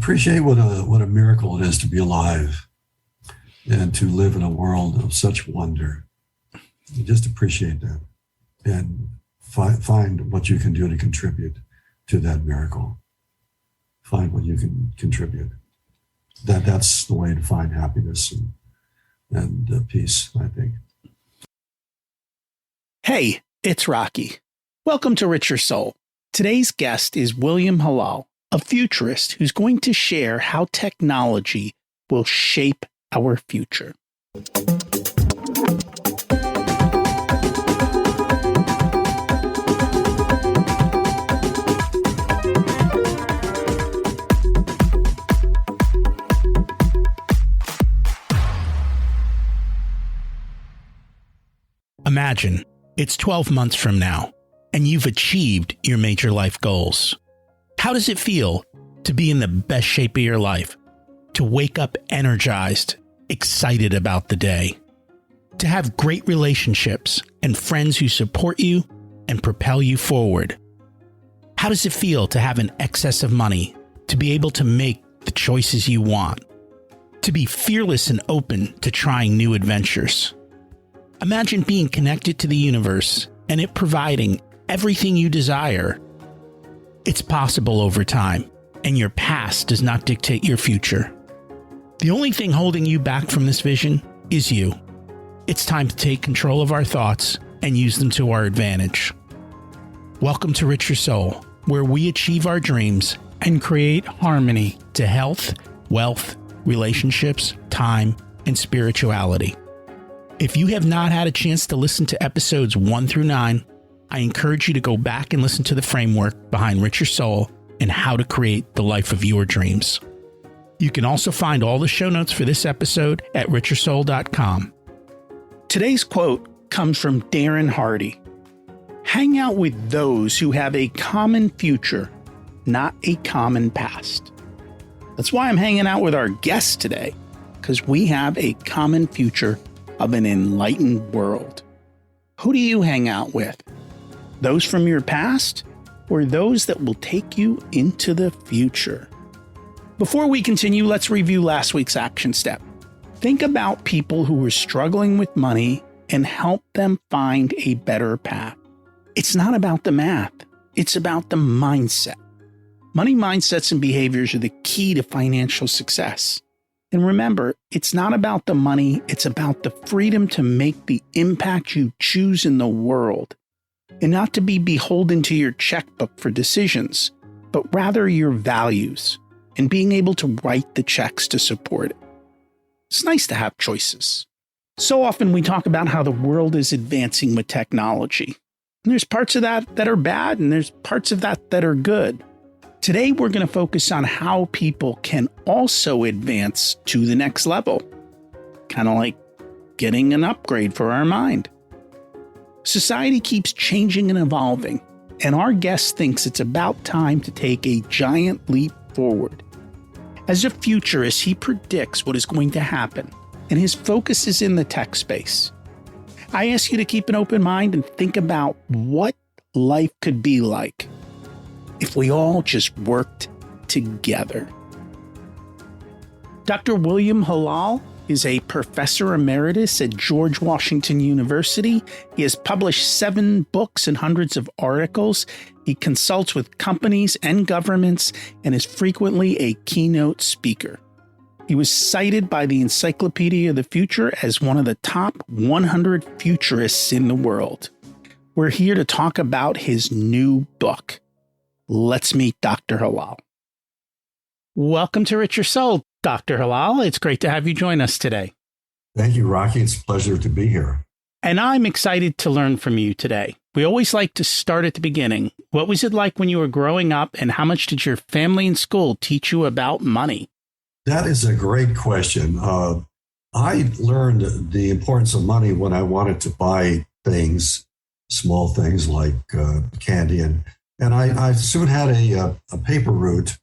appreciate what a miracle it is to be alive and to live in a world of such wonder. You just appreciate that and find what you can do to contribute to that miracle. Find what you can contribute. That's the way to find happiness and peace, I think. Hey, it's Rocky. Welcome to Richer Soul. Today's guest is William Halal, a futurist who's going to share how technology will shape our future. Imagine it's 12 months from now, and you've achieved your major life goals. How does it feel to be in the best shape of your life? To wake up energized, excited about the day? To have great relationships and friends who support you and propel you forward? How does it feel to have an excess of money, to be able to make the choices you want? To be fearless and open to trying new adventures? Imagine being connected to the universe and it providing everything you desire. It's possible over time, and your past does not dictate your future. The only thing holding you back from this vision is you. It's time to take control of our thoughts and use them to our advantage. Welcome to Richer Soul, where we achieve our dreams and create harmony to health, wealth, relationships, time, and spirituality. If you have not had a chance to listen to episodes 1 through 9, I encourage you to go back and listen to the framework behind Richer Soul and how to create the life of your dreams. You can also find all the show notes for this episode at richersoul.com. Today's quote comes from Darren Hardy. Hang out with those who have a common future, not a common past. That's why I'm hanging out with our guest today, because we have a common future of an enlightened world. Who do you hang out with? Those from your past or those that will take you into the future? Before we continue, let's review last week's action step. Think about people who were struggling with money and help them find a better path. It's not about the math. It's about the mindset. Money mindsets and behaviors are the key to financial success. And remember, it's not about the money, it's about the freedom to make the impact you choose in the world, and not to be beholden to your checkbook for decisions, but rather your values, and being able to write the checks to support it. It's nice to have choices. So often we talk about how the world is advancing with technology. And there's parts of that are bad, and there's parts of that are good. Today, we're going to focus on how people can also advance to the next level, kind of like getting an upgrade for our mind. Society keeps changing and evolving, and our guest thinks it's about time to take a giant leap forward. As a futurist, he predicts what is going to happen, and his focus is in the tech space. I ask you to keep an open mind and think about what life could be like if we all just worked together. Dr. William Halal is a professor emeritus at George Washington University. He has published 7 books and hundreds of articles. He consults with companies and governments and is frequently a keynote speaker. He was cited by the Encyclopedia of the Future as one of the top 100 futurists in the world. We're here to talk about his new book. Let's meet Dr. Halal. Welcome to Richer Soul, Dr. Halal. It's great to have you join us today. Thank you, Rocky. It's a pleasure to be here. And I'm excited to learn from you today. We always like to start at the beginning. What was it like when you were growing up, and how much did your family and school teach you about money? That is a great question. I learned the importance of money when I wanted to buy things, small things like candy, and I soon had a paper route,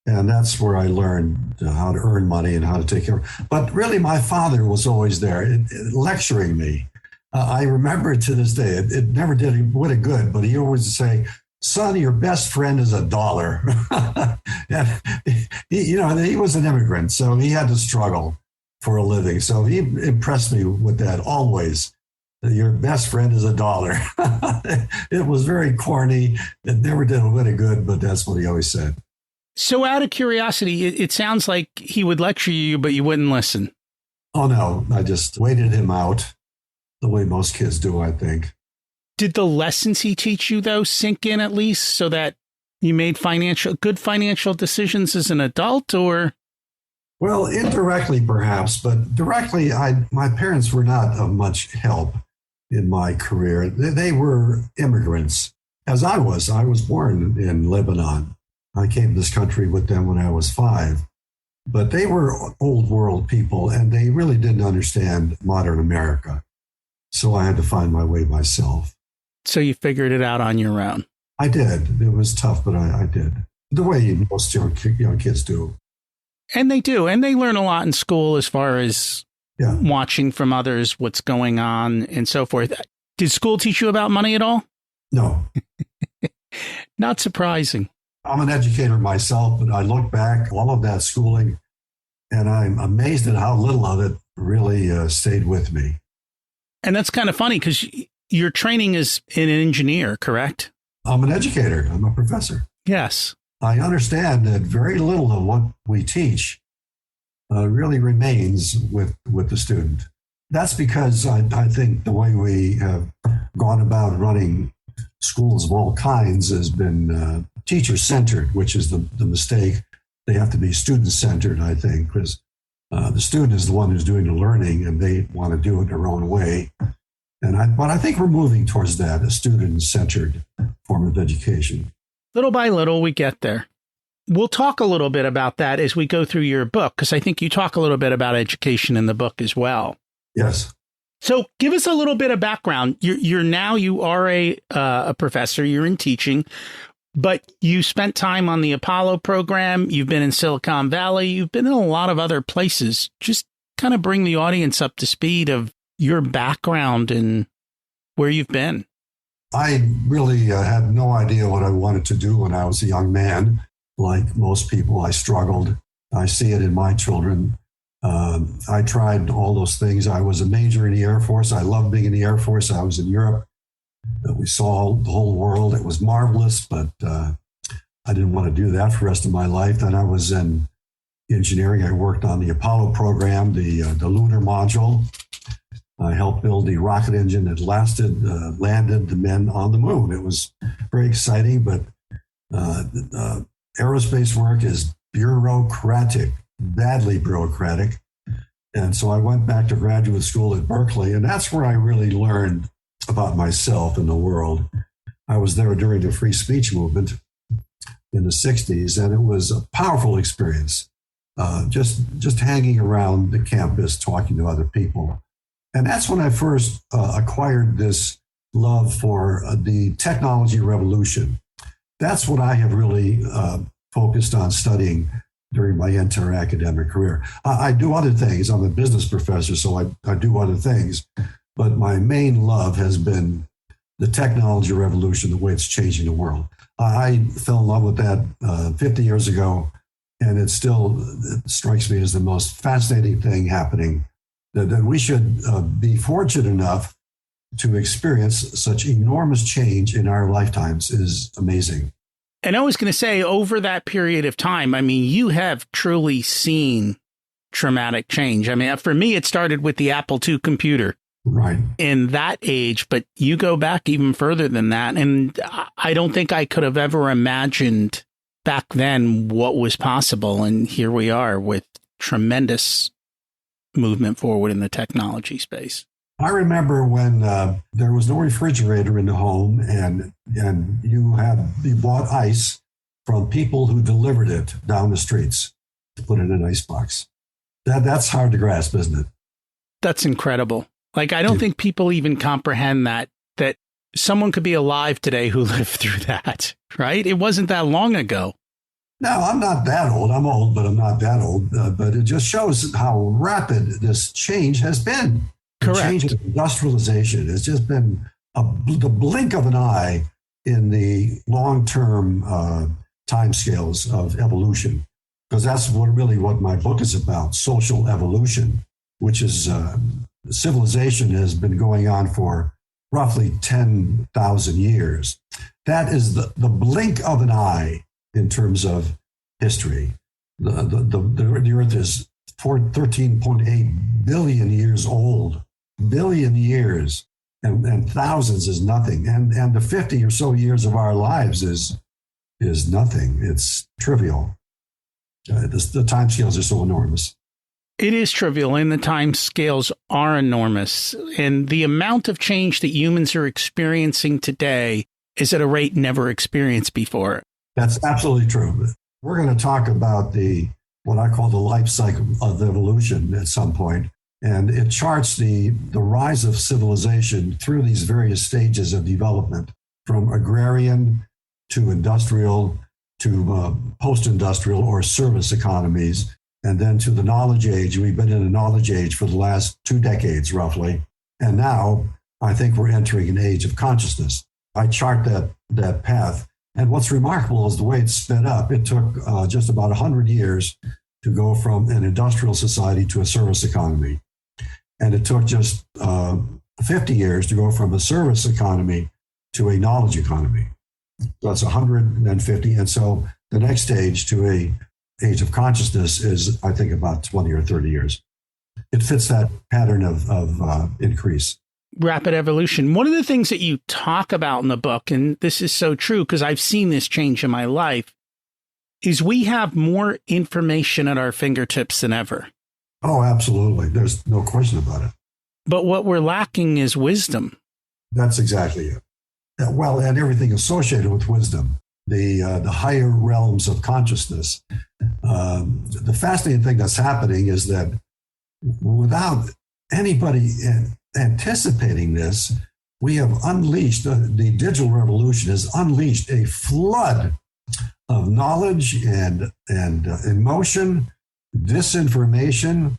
and that's where I learned how to earn money and how to take care of it. But really, my father was always there lecturing me. I remember it to this day. It never did any good, but he always say, "Son, your best friend is $1." And he was an immigrant, so he had to struggle for a living. So he impressed me with that always. Your best friend is $1. It was very corny. It never did a bit of good, but that's what he always said. So out of curiosity, it sounds like he would lecture you, but you wouldn't listen. Oh, no. I just waited him out the way most kids do, I think. Did the lessons he teach you, though, sink in at least so that you made good financial decisions as an adult, or? Well, indirectly, perhaps, but directly, my parents were not of much help in my career. They were immigrants, as I was. I was born in Lebanon. I came to this country with them when I was 5. But they were old world people, and they really didn't understand modern America. So I had to find my way myself. So you figured it out on your own? I did. It was tough, but I did. The way most young kids do. And they do. And they learn a lot in school as far as watching from others, what's going on and so forth. Did school teach you about money at all? No. Not surprising. I'm an educator myself, but I look back all of that schooling, and I'm amazed at how little of it really stayed with me. And that's kind of funny because your training is in an engineer, correct? I'm an educator. I'm a professor. Yes. I understand that very little of what we teach really remains with the student. That's because I think the way we have gone about running schools of all kinds has been teacher-centered, which is the mistake. They have to be student-centered, I think, because the student is the one who's doing the learning, and they want to do it their own way. But I think we're moving towards that, a student-centered form of education. Little by little, we get there. We'll talk a little bit about that as we go through your book, because I think you talk a little bit about education in the book as well. Yes. So give us a little bit of background. You are a professor, you're in teaching, but you spent time on the Apollo program. You've been in Silicon Valley. You've been in a lot of other places. Just kind of bring the audience up to speed of your background and where you've been. I really had no idea what I wanted to do when I was a young man. Like most people, I struggled. I see it in my children. I tried all those things. I was a major in the Air Force. I loved being in the Air Force. I was in Europe. We saw the whole world. It was marvelous, but I didn't want to do that for the rest of my life. Then I was in engineering. I worked on the Apollo program, the lunar module. I helped build the rocket engine that landed the men on the moon. It was very exciting, but aerospace work is bureaucratic, badly bureaucratic. And so I went back to graduate school at Berkeley, and that's where I really learned about myself and the world. I was there during the free speech movement in the 60s, and it was a powerful experience, just hanging around the campus, talking to other people. And that's when I first acquired this love for the technology revolution. That's what I have really focused on studying during my entire academic career. I do other things. I'm a business professor, so I do other things. But my main love has been the technology revolution, the way it's changing the world. I fell in love with that 50 years ago, and it strikes me as the most fascinating thing happening, that we should be fortunate enough to experience such enormous change in our lifetimes is amazing. And I was going to say, over that period of time, I mean, you have truly seen traumatic change. I mean, for me, it started with the Apple II computer. Right. In that age, but you go back even further than that. And I don't think I could have ever imagined back then what was possible. And here we are with tremendous movement forward in the technology space. I remember when there was no refrigerator in the home, and you bought ice from people who delivered it down the streets to put in an icebox. That's hard to grasp, isn't it? That's incredible. Like, I don't think people even comprehend that someone could be alive today who lived through that, right? It wasn't that long ago. No, I'm not that old. I'm old, but I'm not that old. But it just shows how rapid this change has been. Correct. The change of industrialization has just been the blink of an eye in the long-term timescales of evolution. because that's what my book is about, social evolution, which is civilization has been going on for roughly 10,000 years. That is the blink of an eye in terms of history. The Earth is 13.8 billion years old, billion years, and thousands is nothing. And the 50 or so years of our lives is nothing. It's trivial. The time scales are so enormous. It is trivial, and the time scales are enormous. And the amount of change that humans are experiencing today is at a rate never experienced before. That's absolutely true. We're going to talk about what I call the life cycle of evolution at some point, and it charts the rise of civilization through these various stages of development, from agrarian to industrial to post-industrial or service economies, and then to the knowledge age. We've been in a knowledge age for the last 2 decades, roughly, and now I think we're entering an age of consciousness. I chart that path. And what's remarkable is the way it's sped up. It took just about 100 years to go from an industrial society to a service economy. And it took just 50 years to go from a service economy to a knowledge economy. So that's 150. And so the next stage to a age of consciousness is, I think, about 20 or 30 years. It fits that pattern of increase. Rapid evolution. One of the things that you talk about in the book, and this is so true because I've seen this change in my life, is we have more information at our fingertips than ever. Oh, absolutely. There's no question about it. But what we're lacking is wisdom. That's exactly it. Well, and everything associated with wisdom, the higher realms of consciousness. The fascinating thing that's happening is that without anybody anticipating this, we have unleashed, the digital revolution has unleashed a flood of knowledge and emotion, disinformation,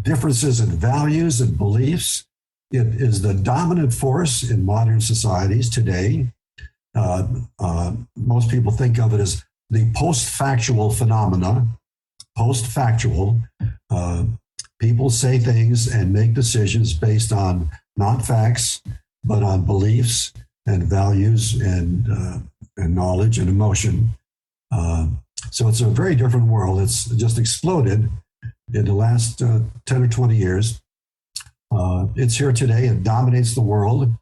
differences in values and beliefs. It is the dominant force in modern societies today. Most people think of it as the post-factual phenomena. Post-factual, people say things and make decisions based on not facts, but on beliefs and values and knowledge and emotion. So it's a very different world. It's just exploded in the last 10 or 20 years. It's here today. It dominates the world.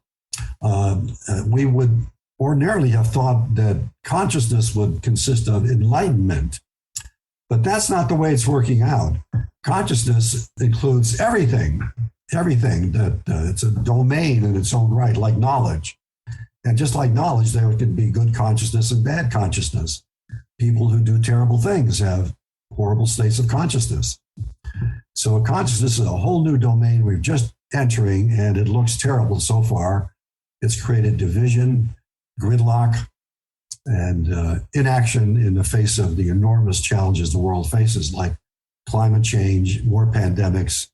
We would ordinarily have thought that consciousness would consist of enlightenment, but that's not the way it's working out. Consciousness includes everything that it's a domain in its own right, like knowledge. And just like knowledge, there can be good consciousness and bad consciousness. People who do terrible things have horrible states of consciousness. So consciousness is a whole new domain we're just entering, and it looks terrible so far. It's created division, gridlock, and inaction in the face of the enormous challenges the world faces, like climate change, more pandemics.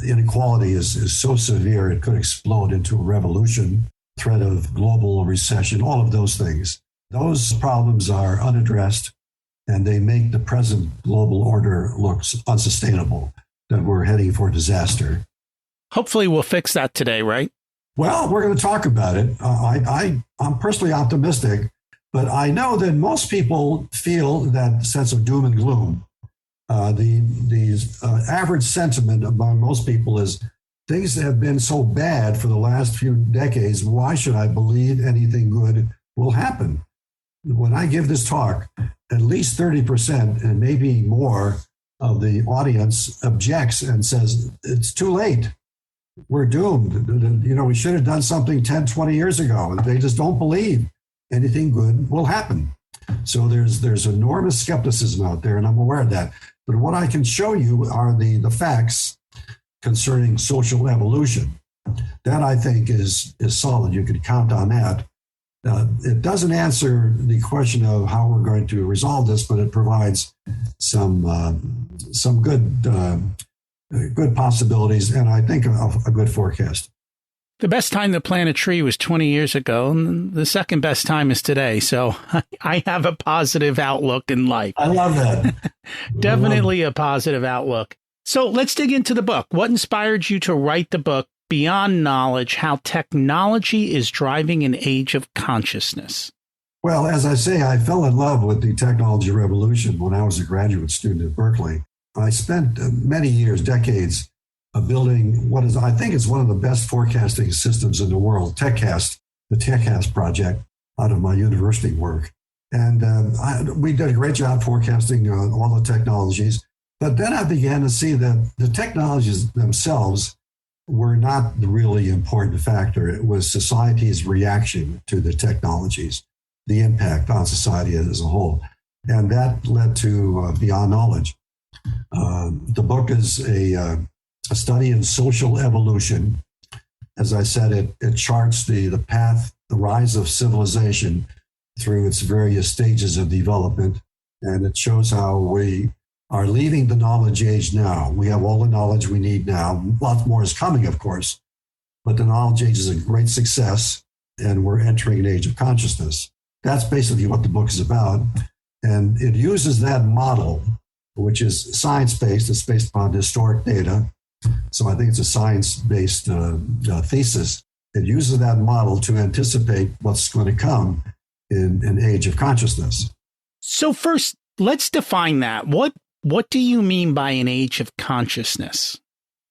Inequality is so severe it could explode into a revolution, threat of global recession, all of those things. Those problems are unaddressed, and they make the present global order look unsustainable, that we're heading for disaster. Hopefully we'll fix that today, right? Well, we're going to talk about it. I'm personally optimistic, but I know that most people feel that sense of doom and gloom. The average sentiment among most people is things have been so bad for the last few decades. Why should I believe anything good will happen? When I give this talk, at least 30% and maybe more of the audience objects and says, it's too late. We're doomed. We should have done something 10, 20 years ago. And they just don't believe anything good will happen. So there's enormous skepticism out there, and I'm aware of that. But what I can show you are the facts concerning social evolution. That, I think, is solid. You could count on that. It doesn't answer the question of how we're going to resolve this, but it provides some good possibilities, and I think a good forecast. The best time to plant a tree was 20 years ago, and the second best time is today. So I have a positive outlook in life. I love that. Definitely a positive outlook. So let's dig into the book. What inspired you to write the book, Beyond Knowledge, How Technology is Driving an Age of Consciousness? Well, as I say, I fell in love with the technology revolution when I was a graduate student at Berkeley. I spent many years, decades, building what is, I think, is one of the best forecasting systems in the world, TechCast, the TechCast project, out of my university work. And we did a great job forecasting all the technologies. But then I began to see that the technologies themselves were not the really important factor. It was society's reaction to the technologies, the impact on society as a whole. And that led to Beyond Knowledge. The book is a study in social evolution. As I said, it charts the path, the rise of civilization through its various stages of development. And it shows how we are leaving the knowledge age now. We have all the knowledge we need now. Lots more is coming, of course, but the knowledge age is a great success, and we're entering an age of consciousness. That's basically what the book is about. And it uses that model, which is science-based. It's based upon historic data. So I think it's a science-based thesis. It uses that model to anticipate what's going to come in an age of consciousness. So first, let's define that. What do you mean by an age of consciousness?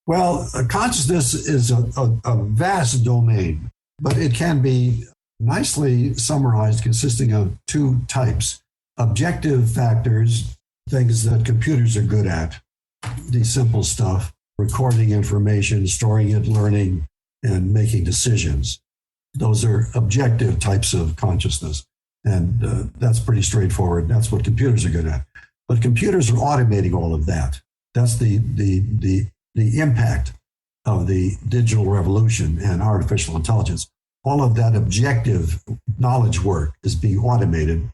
Well, consciousness is a vast domain, but it can be nicely summarized consisting of two types. Objective factors, things that computers are good at, the simple stuff, recording information, storing it, learning, and making decisions. Those are objective types of consciousness. And that's pretty straightforward. That's what computers are good at. But computers are automating all of that. That's the impact of the digital revolution and artificial intelligence. All of that objective knowledge work is being automated.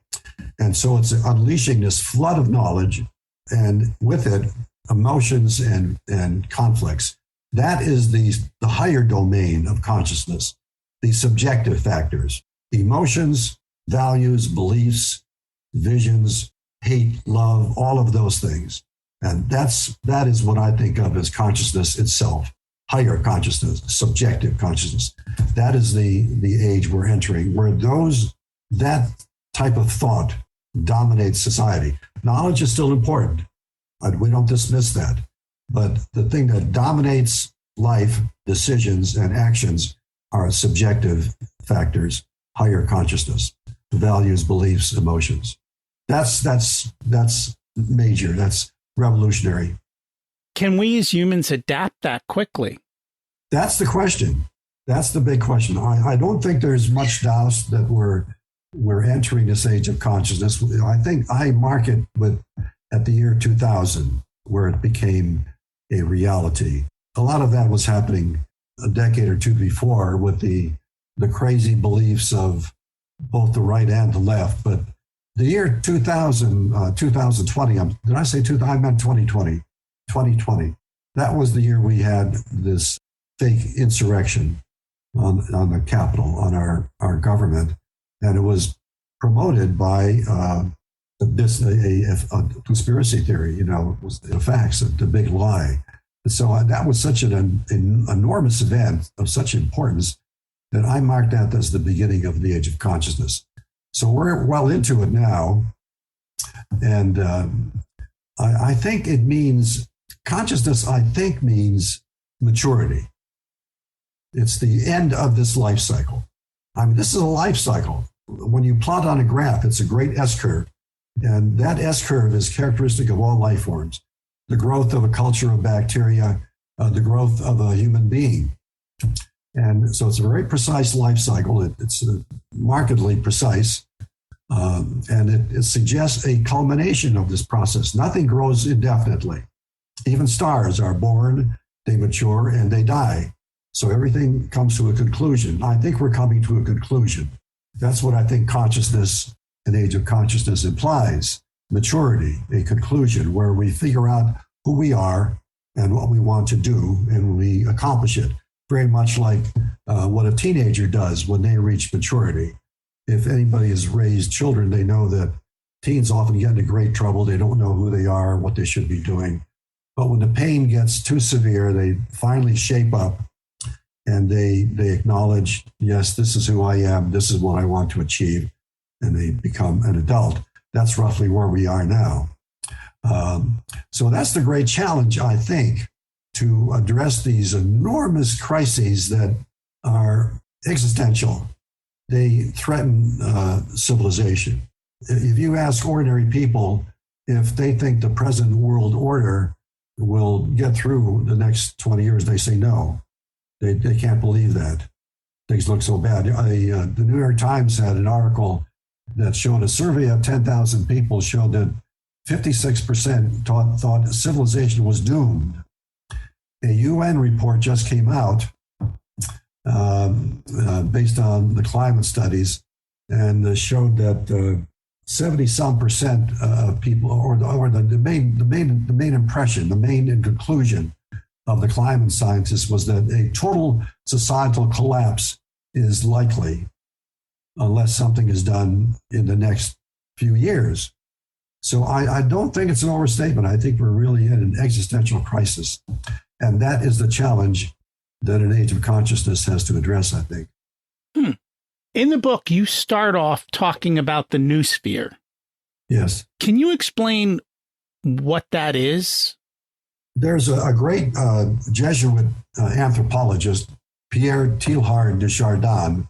And so it's unleashing this flood of knowledge, and with it, emotions and conflicts. That is the higher domain of consciousness, the subjective factors, emotions, values, beliefs, visions, hate, love, all of those things. And that is what I think of as consciousness itself, higher consciousness, subjective consciousness. That is the age we're entering, where that type of thought dominates society. Knowledge is still important. We don't dismiss that. But the thing that dominates life, decisions, and actions are subjective factors, higher consciousness, values, beliefs, emotions. That's major. That's revolutionary. Can we as humans adapt that quickly? That's the question. That's the big question. I don't think there's much doubt that we're entering this age of consciousness. I think I mark it at the year 2000, where it became a reality. A lot of that was happening a decade or two before with the crazy beliefs of both the right and the left. But the year 2000, 2020, did I say 2000? I meant 2020. 2020. That was the year we had this fake insurrection on the Capitol, on our government. And it was promoted by a conspiracy theory, it was the facts, the big lie. And so that was such an enormous event of such importance that I marked that as the beginning of the age of consciousness. So we're well into it now. And I think it means, consciousness, I think, means maturity. It's the end of this life cycle. I mean, this is a life cycle. When you plot on a graph, it's a great S-curve. And that S-curve is characteristic of all life forms. The growth of a culture of bacteria, the growth of a human being. And so it's a very precise life cycle. It's markedly precise. And it suggests a culmination of this process. Nothing grows indefinitely. Even stars are born, they mature, and they die. So everything comes to a conclusion. I think we're coming to a conclusion. That's what I think consciousness, an age of consciousness, implies. Maturity, a conclusion where we figure out who we are and what we want to do, and we accomplish it. very much like what a teenager does when they reach maturity. If anybody has raised children, they know that teens often get into great trouble. They don't know who they are, what they should be doing. But when the pain gets too severe, they finally shape up and they acknowledge, yes, this is who I am. This is what I want to achieve. And they become an adult. That's roughly where we are now. So that's the great challenge, I think, to address these enormous crises that are existential. They threaten civilization. If you ask ordinary people if they think the present world order will get through the next 20 years, they say no. They can't believe that. Things look so bad. The New York Times had an article that showed a survey of 10,000 people showed that 56% thought civilization was doomed. A UN report just came out based on the climate studies and showed that 70-some% of people, or the main impression, the main conclusion of the climate scientists was that a total societal collapse is likely unless something is done in the next few years. So I don't think it's an overstatement. I think we're really in an existential crisis. And that is the challenge that an age of consciousness has to address, I think. In the book, you start off talking about the new sphere. Yes. Can you explain what that is? There's a great Jesuit anthropologist, Pierre Teilhard de Chardin,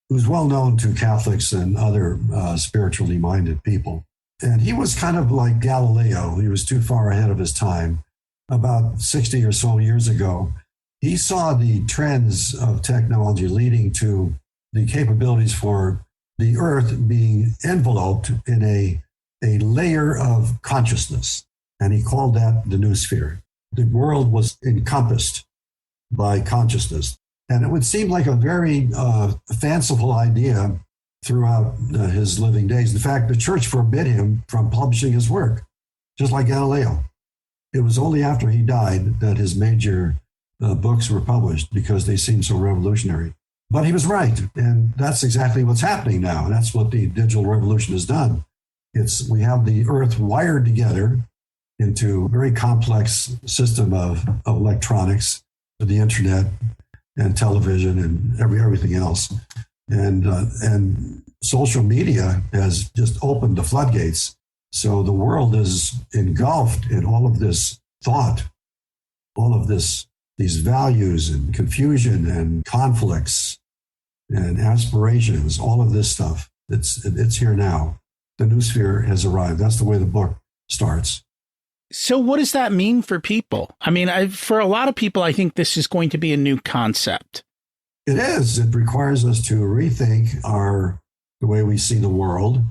who's well known to Catholics and other spiritually minded people. And he was kind of like Galileo. He was too far ahead of his time. About 60 or so years ago, he saw the trends of technology leading to the capabilities for the Earth being enveloped in a layer of consciousness. And he called that the new sphere. The world was encompassed by consciousness. And it would seem like a very fanciful idea throughout his living days. In fact, the church forbid him from publishing his work, just like Galileo. It was only after he died that his major books were published because they seemed so revolutionary. But he was right, and that's exactly what's happening now. And that's what the digital revolution has done. We have the Earth wired together into a very complex system of electronics, the internet and television and everything else. And social media has just opened the floodgates. So the world is engulfed in all of this thought, all of these values and confusion and conflicts and aspirations, all of this stuff. It's here now. The new sphere has arrived. That's the way the book starts. So what does that mean for people? I mean, for a lot of people, I think this is going to be a new concept. It is. It requires us to rethink the way we see the world.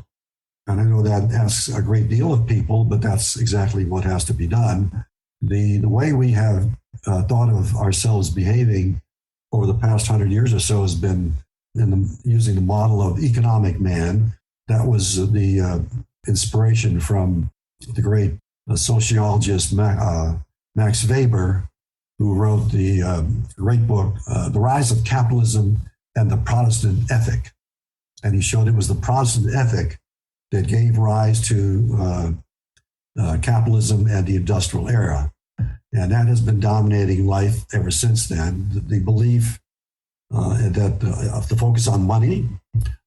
And I know that asks a great deal of people, but that's exactly what has to be done. The way we have thought of ourselves behaving over the past 100 years or so has been using the model of economic man. That was the inspiration from the great sociologist Max Weber, who wrote the great book, The Rise of Capitalism and the Protestant Ethic. And he showed it was the Protestant ethic that gave rise to capitalism and the industrial era. And that has been dominating life ever since then. The belief that the focus on money,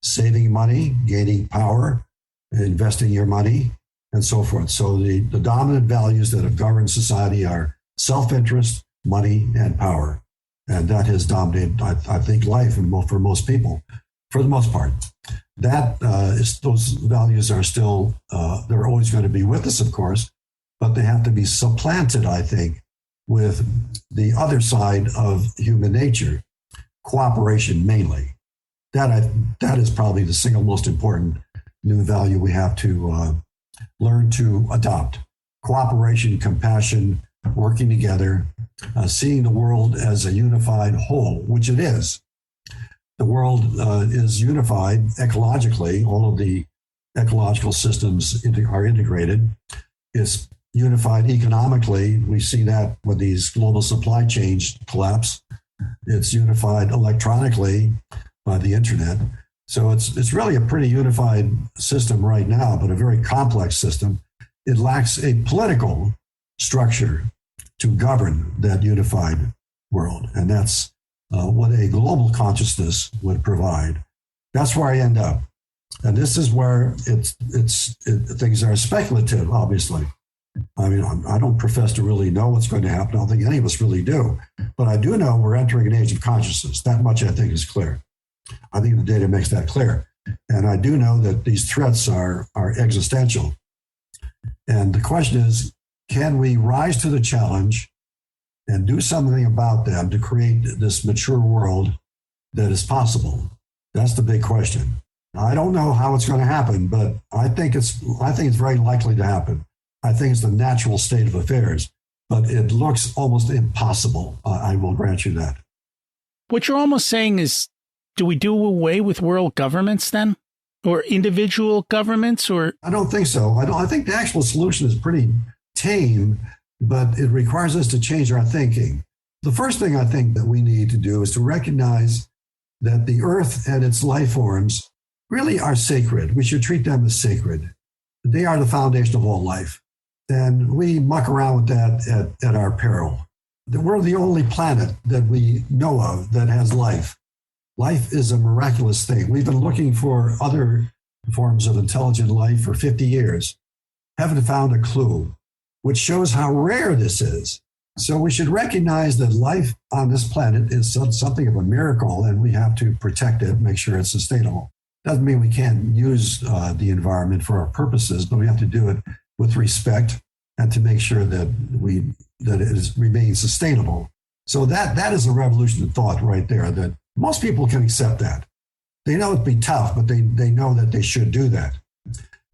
saving money, gaining power, investing your money, and so forth. So the dominant values that have governed society are self-interest, money, and power. And that has dominated, I think, life for most people, for the most part. Those values are still, they're always going to be with us, of course, but they have to be supplanted, I think, with the other side of human nature, cooperation mainly. That is probably the single most important new value we have to learn to adopt. Cooperation, compassion, working together, seeing the world as a unified whole, which it is. The world is unified ecologically. All of the ecological systems are integrated. It's unified economically. We see that when these global supply chains collapse. It's unified electronically by the internet. So it's really a pretty unified system right now, but a very complex system. It lacks a political structure to govern that unified world. And that's what a global consciousness would provide. That's where I end up. And this is where things are speculative, obviously. I mean, I don't profess to really know what's going to happen. I don't think any of us really do. But I do know we're entering an age of consciousness. That much I think is clear. I think the data makes that clear. And I do know that these threats are existential. And the question is, can we rise to the challenge and do something about them to create this mature world that is possible? That's the big question. I don't know how it's going to happen, but I think it's very likely to happen. I think it's the natural state of affairs, but it looks almost impossible. I will grant you that. What you're almost saying is, do we do away with world governments then? Or individual governments? Or I don't think so. I think the actual solution is pretty tame, but it requires us to change our thinking. The first thing I think that we need to do is to recognize that the earth and its life forms really are sacred. We should treat them as sacred. They are the foundation of all life. And we muck around with that at our peril. We're the only planet that we know of that has life. Life is a miraculous thing. We've been looking for other forms of intelligent life for 50 years. Haven't found a clue, which shows how rare this is. So we should recognize that life on this planet is something of a miracle, and we have to protect it, make sure it's sustainable. Doesn't mean we can't use the environment for our purposes, but we have to do it with respect and to make sure that it remains sustainable. So that is a revolution of thought right there, that most people can accept that. They know it'd be tough, but they know that they should do that.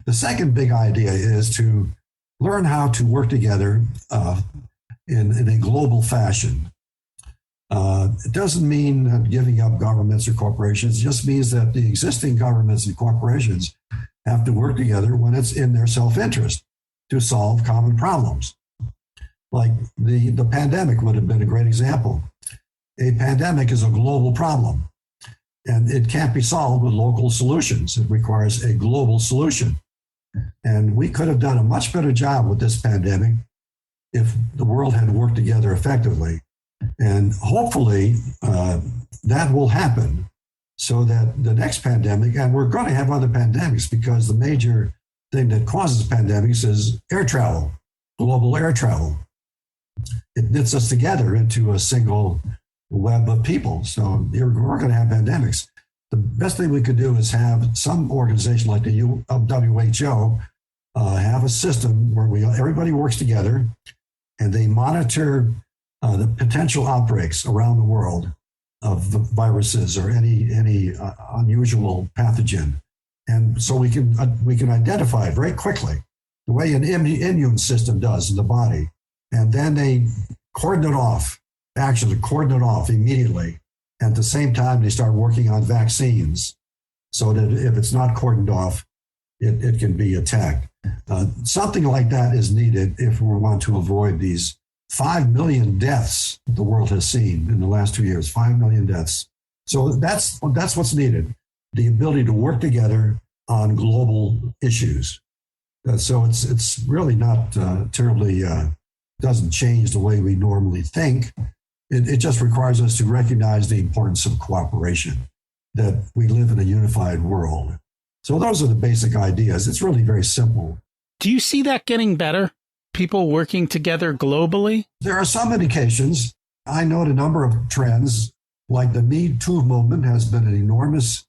The second big idea is to learn how to work together in a global fashion. It doesn't mean giving up governments or corporations. It just means that the existing governments and corporations have to work together when it's in their self-interest to solve common problems. Like the pandemic would have been a great example. A pandemic is a global problem, and it can't be solved with local solutions. It requires a global solution. And we could have done a much better job with this pandemic if the world had worked together effectively. And hopefully that will happen so that the next pandemic, and we're going to have other pandemics because the major thing that causes pandemics is air travel, global air travel. It knits us together into a single web of people. So we're going to have pandemics. The best thing we could do is have some organization like the WHO have a system where everybody works together and they monitor the potential outbreaks around the world of the viruses or any unusual pathogen. And so we can identify it very quickly, the way an immune system does in the body. And then they cordon it off immediately. And at the same time, they start working on vaccines so that if it's not cordoned off, it can be attacked. Something like that is needed if we want to avoid these 5 million deaths the world has seen in the last 2 years, 5 million deaths. So that's what's needed, the ability to work together on global issues. So it's really not terribly, doesn't change the way we normally think. It just requires us to recognize the importance of cooperation, that we live in a unified world. So those are the basic ideas. It's really very simple. Do you see that getting better? People working together globally? There are some indications. I note a number of trends, like the Me Too movement has been an enormous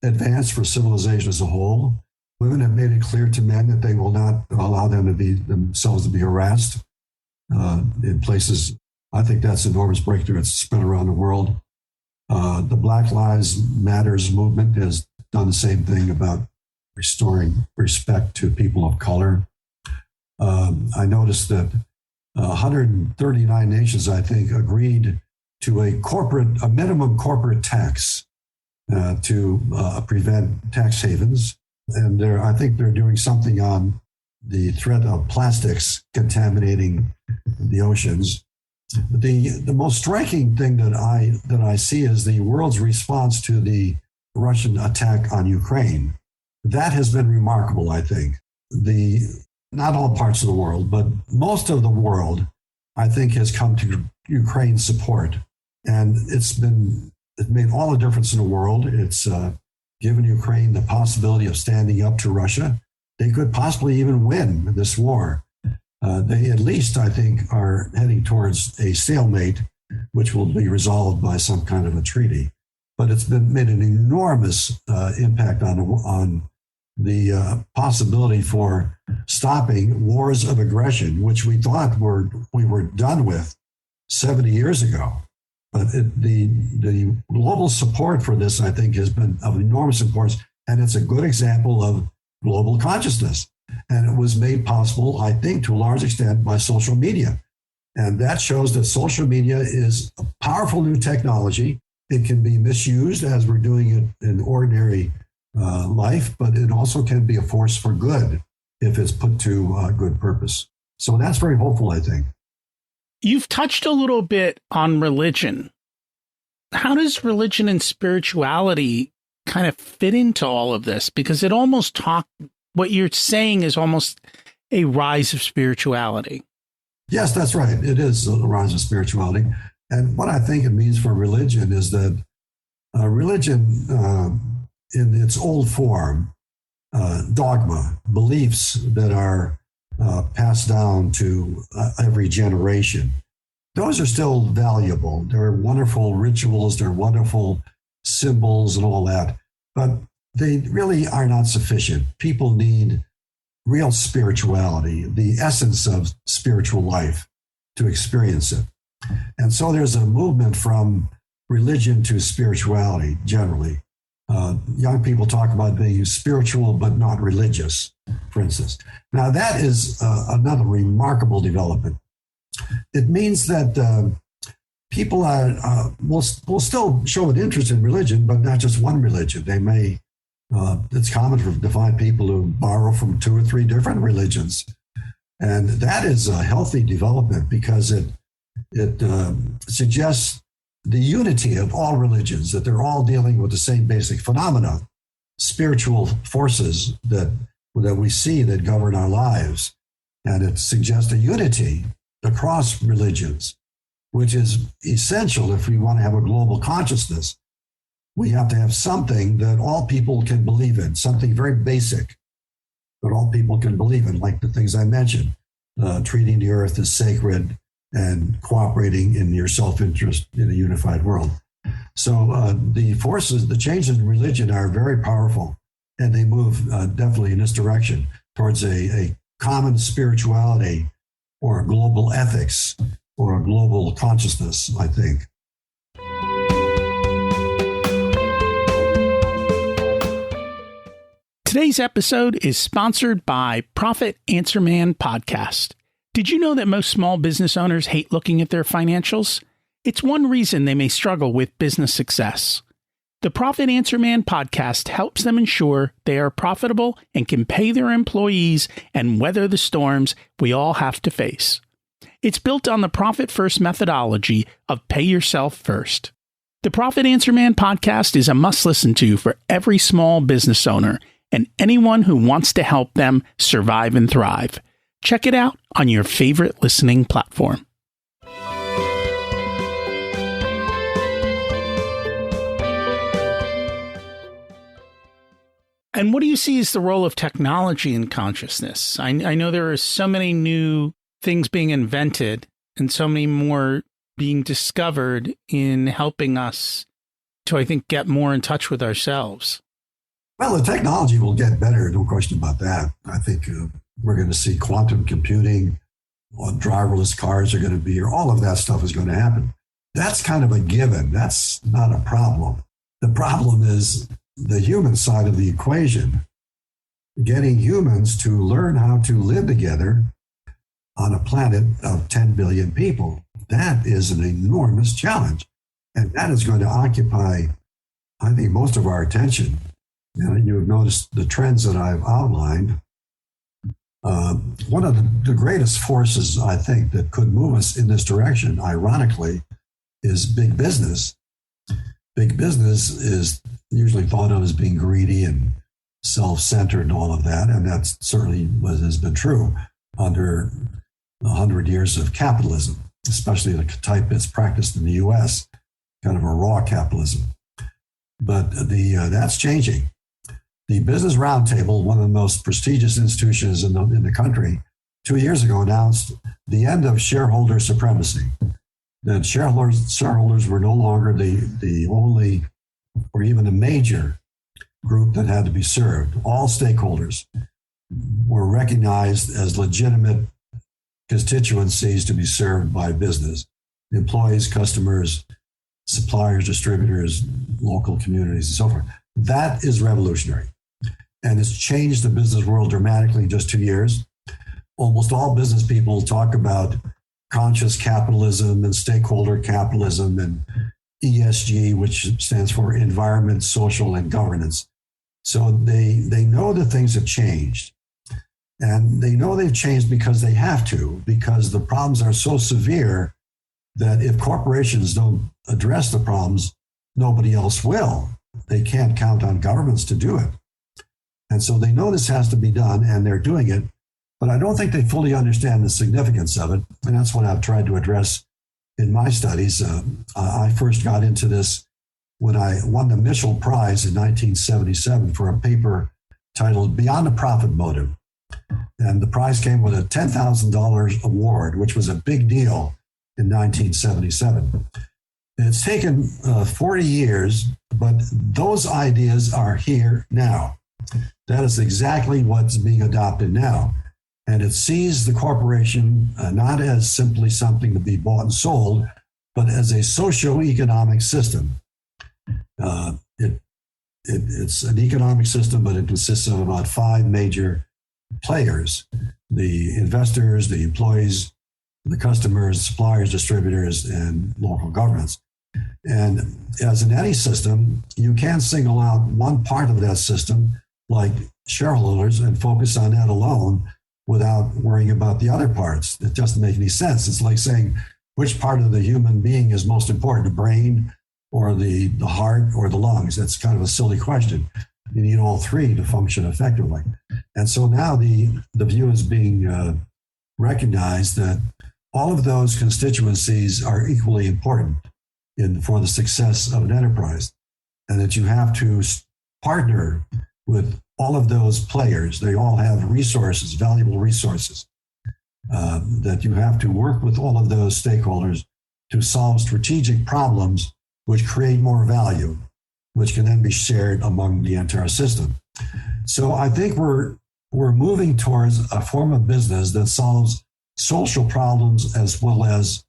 advance for civilization as a whole. Women have made it clear to men that they will not allow themselves to be harassed in places. I think that's an enormous breakthrough. It's spread around the world. The Black Lives Matters movement has done the same thing about restoring respect to people of color. I noticed that 139 nations, I think, agreed to a minimum corporate tax to prevent tax havens. And I think they're doing something on the threat of plastics contaminating the oceans. The most striking thing that I see is the world's response to the Russian attack on Ukraine. That has been remarkable, I think. Not all parts of the world, but most of the world, I think, has come to Ukraine's support. And it made all the difference in the world. It's given Ukraine the possibility of standing up to Russia. They could possibly even win this war. They at least, I think, are heading towards a stalemate, which will be resolved by some kind of a treaty. But it's made an enormous impact on the possibility for stopping wars of aggression, which we thought we were done with 70 years ago. But the global support for this, I think, has been of enormous importance, and it's a good example of global consciousness. And it was made possible, I think, to a large extent by social media. And that shows that social media is a powerful new technology. It can be misused as we're doing it in ordinary life, but it also can be a force for good if it's put to good purpose. So that's very hopeful, I think. You've touched a little bit on religion. How does religion and spirituality kind of fit into all of this? Because it almost what you're saying is almost a rise of spirituality. Yes, that's right. It is a rise of spirituality. And what I think it means for religion is that religion in its old form, dogma, beliefs that are passed down to every generation, those are still valuable. They're wonderful rituals, they're wonderful symbols and all that, but they really are not sufficient. People need real spirituality, the essence of spiritual life, to experience it. And so there's a movement from religion to spirituality generally. Young people talk about being spiritual but not religious, for instance. Now that is another remarkable development. It means that people will still show an interest in religion, but not just one religion. They may. It's common to find people who borrow from 2 or 3 different religions, and that is a healthy development because it suggests the unity of all religions, that they're all dealing with the same basic phenomena, spiritual forces that we see that govern our lives. And it suggests a unity across religions, which is essential if we want to have a global consciousness. We have to have something that all people can believe in, something very basic that all people can believe in, like the things I mentioned, treating the earth as sacred, and cooperating in your self-interest in a unified world. So the changes in religion are very powerful, and they move definitely in this direction towards a common spirituality or a global ethics or a global consciousness, I think. Today's episode is sponsored by Profit Answer Man Podcast. Did you know that most small business owners hate looking at their financials? It's one reason they may struggle with business success. The Profit Answer Man podcast helps them ensure they are profitable and can pay their employees and weather the storms we all have to face. It's built on the Profit First methodology of pay yourself first. The Profit Answer Man podcast is a must listen to for every small business owner and anyone who wants to help them survive and thrive. Check it out on your favorite listening platform. And what do you see as the role of technology in consciousness? I know there are so many new things being invented and so many more being discovered in helping us to, I think, get more in touch with ourselves. Well, the technology will get better, no question about that. I think we're going to see quantum computing, driverless cars are going to be here. All of that stuff is going to happen. That's kind of a given. That's not a problem. The problem is the human side of the equation, getting humans to learn how to live together on a planet of 10 billion people. That is an enormous challenge. And that is going to occupy, I think, most of our attention. And you have noticed the trends that I've outlined. One of the greatest forces, I think, that could move us in this direction, ironically, is big business. Big business is usually thought of as being greedy and self-centered and all of that, and that's certainly what has been true under 100 years of capitalism, especially the type that's practiced in the U.S., kind of a raw capitalism. But that's changing. The Business Roundtable, one of the most prestigious institutions in the country, 2 years ago announced the end of shareholder supremacy. That shareholders were no longer the only or even a major group that had to be served. All stakeholders were recognized as legitimate constituencies to be served by business. Employees, customers, suppliers, distributors, local communities, and so forth. That is revolutionary. And it's changed the business world dramatically in just 2 years. Almost all business people talk about conscious capitalism and stakeholder capitalism and ESG, which stands for environment, social, and governance. So they know that things have changed. And they know they've changed because they have to, because the problems are so severe that if corporations don't address the problems, nobody else will. They can't count on governments to do it. And so they know this has to be done, and they're doing it. But I don't think they fully understand the significance of it. And that's what I've tried to address in my studies. I first got into this when I won the Mitchell Prize in 1977 for a paper titled Beyond the Profit Motive. And the prize came with a $10,000 award, which was a big deal in 1977. It's taken 40 years, but those ideas are here now. That is exactly what's being adopted now. And it sees the corporation not as simply something to be bought and sold, but as a socio-economic system. It's an economic system, but it consists of about 5 major players: the investors, the employees, the customers, suppliers, distributors, and local governments. And as in any system, you can't single out one part of that system, like shareholders, and focus on that alone without worrying about the other parts. It doesn't make any sense. It's like saying which part of the human being is most important, the brain or the heart or the lungs. That's kind of a silly question. You need all 3 to function effectively. And so now the view is being recognized that all of those constituencies are equally important for the success of an enterprise, and that you have to partner with all of those players. They all have resources, valuable resources, that you have to work with all of those stakeholders to solve strategic problems which create more value, which can then be shared among the entire system. So I think we're moving towards a form of business that solves social problems as well as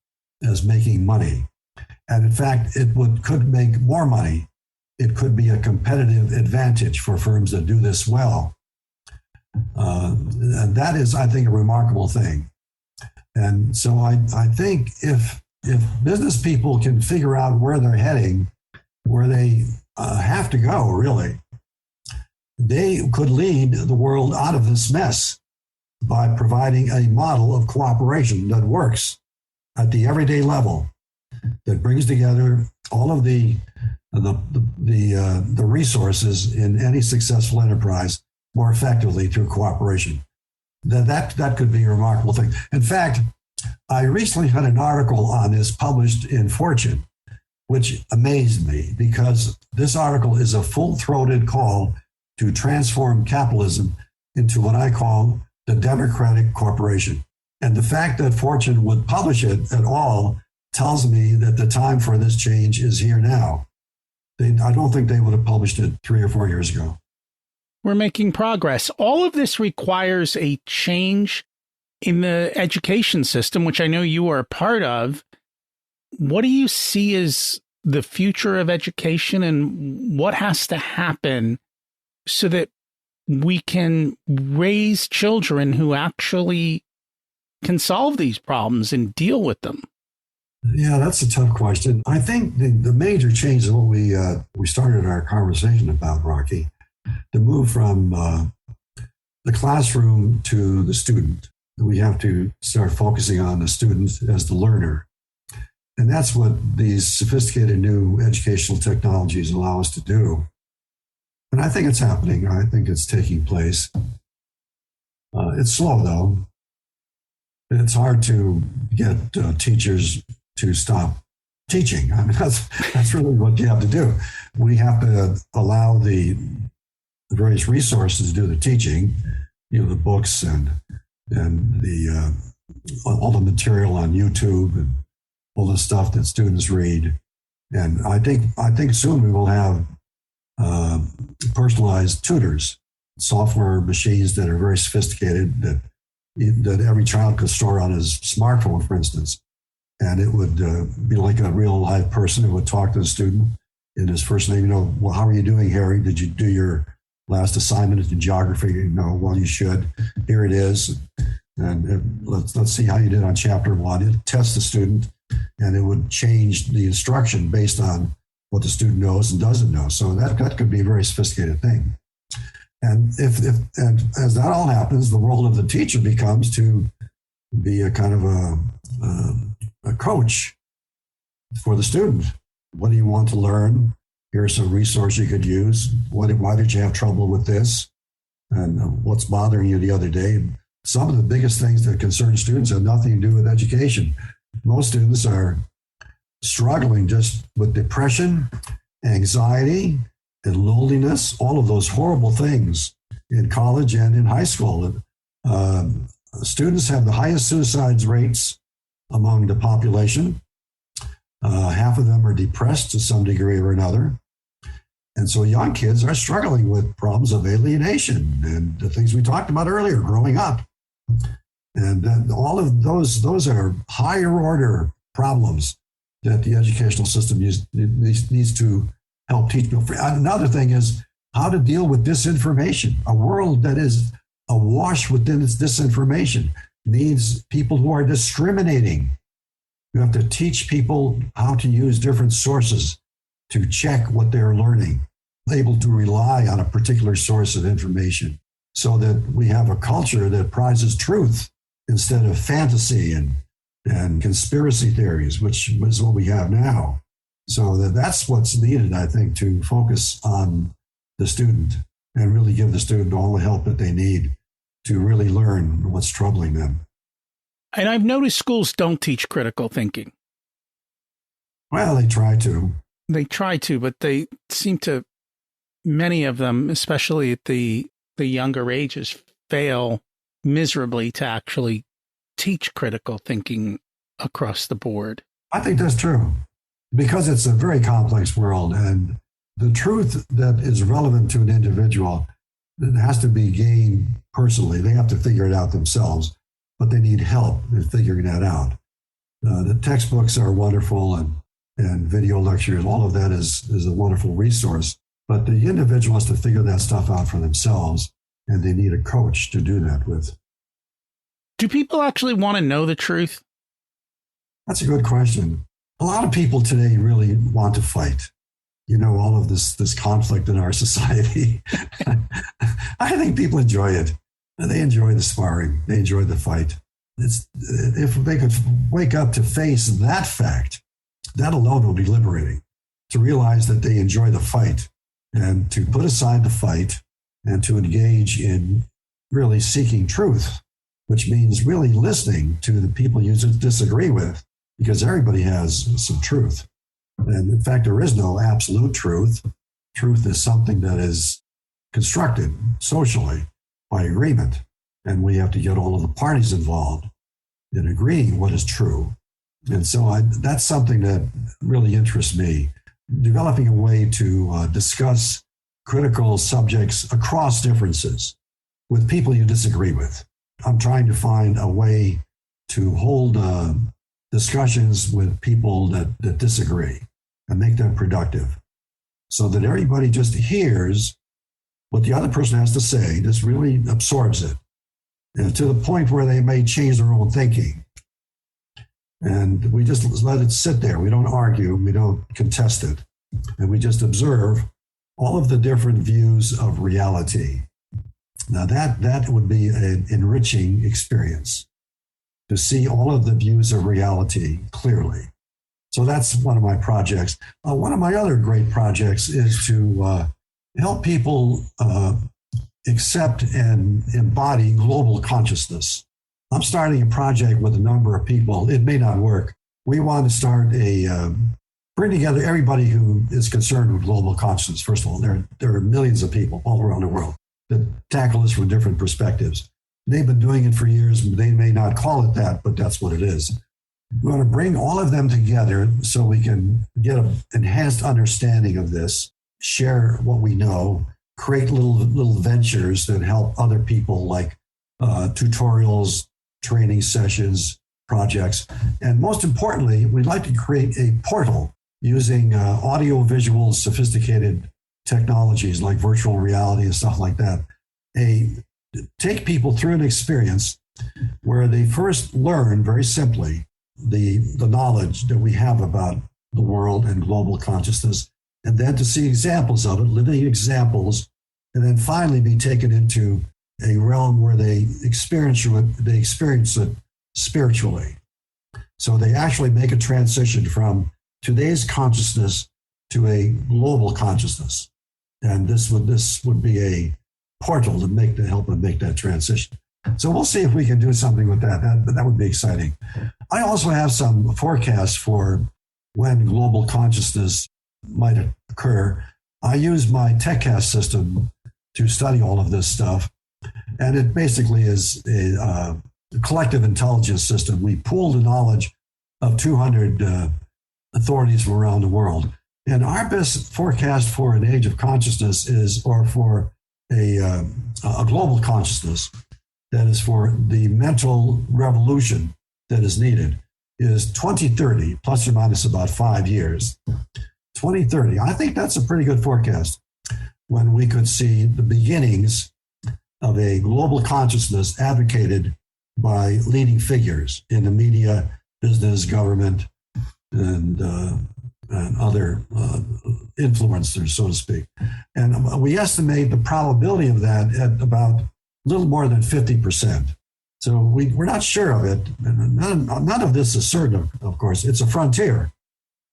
making money. And in fact, could make more money. It could be a competitive advantage for firms that do this well. And that is, I think, a remarkable thing. And so I think if business people can figure out where they're heading, where they have to go, really, they could lead the world out of this mess by providing a model of cooperation that works at the everyday level, that brings together all of the resources in any successful enterprise more effectively through cooperation. That could be a remarkable thing. In fact, I recently had an article on this published in Fortune, which amazed me, because this article is a full-throated call to transform capitalism into what I call the democratic corporation. And the fact that Fortune would publish it at all tells me that the time for this change is here now. I don't think they would have published it 3 or 4 years ago. We're making progress. All of this requires a change in the education system, which I know you are a part of. What do you see as the future of education, and what has to happen so that we can raise children who actually can solve these problems and deal with them? Yeah, that's a tough question. I think the major change is what we started our conversation about, Rocky, the move from the classroom to the student. We have to start focusing on the student as the learner. And that's what these sophisticated new educational technologies allow us to do. And I think it's happening. I think it's taking place. It's slow, though. It's hard to get teachers to stop teaching. I mean, that's really what you have to do. We have to allow the various resources to do the teaching, the books and the all the material on YouTube and all the stuff that students read. And I think soon we will have personalized tutors, software machines that are very sophisticated that every child could store on his smartphone, for instance. And it would be like a real live person who would talk to the student in his first name. Well, how are you doing, Harry? Did you do your last assignment in geography? Well, you should. Here it is. And let's see how you did on chapter 1. It'd test the student, and it would change the instruction based on what the student knows and doesn't know. So that could be a very sophisticated thing. And and as that all happens, the role of the teacher becomes to be a kind of a coach for the student. What do you want to learn? Here's some resource you could use. Why did you have trouble with this? And what's bothering you the other day? Some of the biggest things that concern students have nothing to do with education. Most students are struggling just with depression, anxiety, and loneliness, all of those horrible things in college and in high school. Students have the highest suicides rates among the population. Half of them are depressed to some degree or another. And so young kids are struggling with problems of alienation and the things we talked about earlier, growing up. And all of those are higher order problems that the educational system needs to help teach people. Another thing is how to deal with disinformation. A world that is awash within its disinformation needs people who are discriminating. You have to teach people how to use different sources to check what they're learning, able to rely on a particular source of information so that we have a culture that prizes truth instead of fantasy and conspiracy theories, which is what we have now. So that's what's needed, I think, to focus on the student and really give the student all the help that they need to really learn what's troubling them. And I've noticed schools don't teach critical thinking. Well, they try to. They try to, but they seem to, many of them, especially at the younger ages, fail miserably to actually teach critical thinking across the board. I think that's true, because it's a very complex world, and the truth that is relevant to an individual has to be gained personally. They have to figure it out themselves, but they need help in figuring that out. The textbooks are wonderful, and video lectures, all of that is a wonderful resource, but the individual has to figure that stuff out for themselves, and they need a coach to do that with. Do people actually want to know the truth? That's a good question. A lot of people today really want to fight. All of this conflict in our society. I think people enjoy it. They enjoy the sparring. They enjoy the fight. If they could wake up to face that fact, that alone will be liberating, to realize that they enjoy the fight and to put aside the fight and to engage in really seeking truth, which means really listening to the people you disagree with, because everybody has some truth. And in fact, there is no absolute truth. Truth is something that is constructed socially by agreement. And we have to get all of the parties involved in agreeing what is true. And so that's something that really interests me, developing a way to discuss critical subjects across differences with people you disagree with. I'm trying to find a way to hold discussions with people that disagree and make them productive so that everybody just hears what the other person has to say, just really absorbs it, and to the point where they may change their own thinking. And we just let it sit there. We don't argue, we don't contest it, and we just observe all of the different views of reality. Now that would be an enriching experience to see all of the views of reality clearly. So that's one of my projects. One of my other great projects is to help people accept and embody global consciousness. I'm starting a project with a number of people. It may not work. We want to start bring together everybody who is concerned with global consciousness. First of all, there are millions of people all around the world that tackle this from different perspectives. They've been doing it for years. They may not call it that, but that's what it is. We want to bring all of them together so we can get an enhanced understanding of this, share what we know, create little ventures that help other people, like tutorials, training sessions, projects. And most importantly, we'd like to create a portal using audio-visual sophisticated technologies like virtual reality and stuff like that. Take people through an experience where they first learn very simply the knowledge that we have about the world and global consciousness, and then to see examples of it, living examples, and then finally be taken into a realm where they experience it spiritually. So they actually make a transition from today's consciousness to a global consciousness. And this would be a portal to help them make that transition. So we'll see if we can do something with that. That would be exciting. I also have some forecasts for when global consciousness might occur. I use my TechCast system to study all of this stuff. And it basically is a collective intelligence system. We pool the knowledge of 200 authorities from around the world. And our best forecast for an age of consciousness or for a global consciousness, that is for the mental revolution that is needed, is 2030, plus or minus about 5 years. 2030, I think that's a pretty good forecast, when we could see the beginnings of a global consciousness advocated by leading figures in the media, business, government, and other influencers, so to speak. And we estimate the probability of that at about a little more than 50%. So we're not sure of it. None of this is certain, of course. It's a frontier.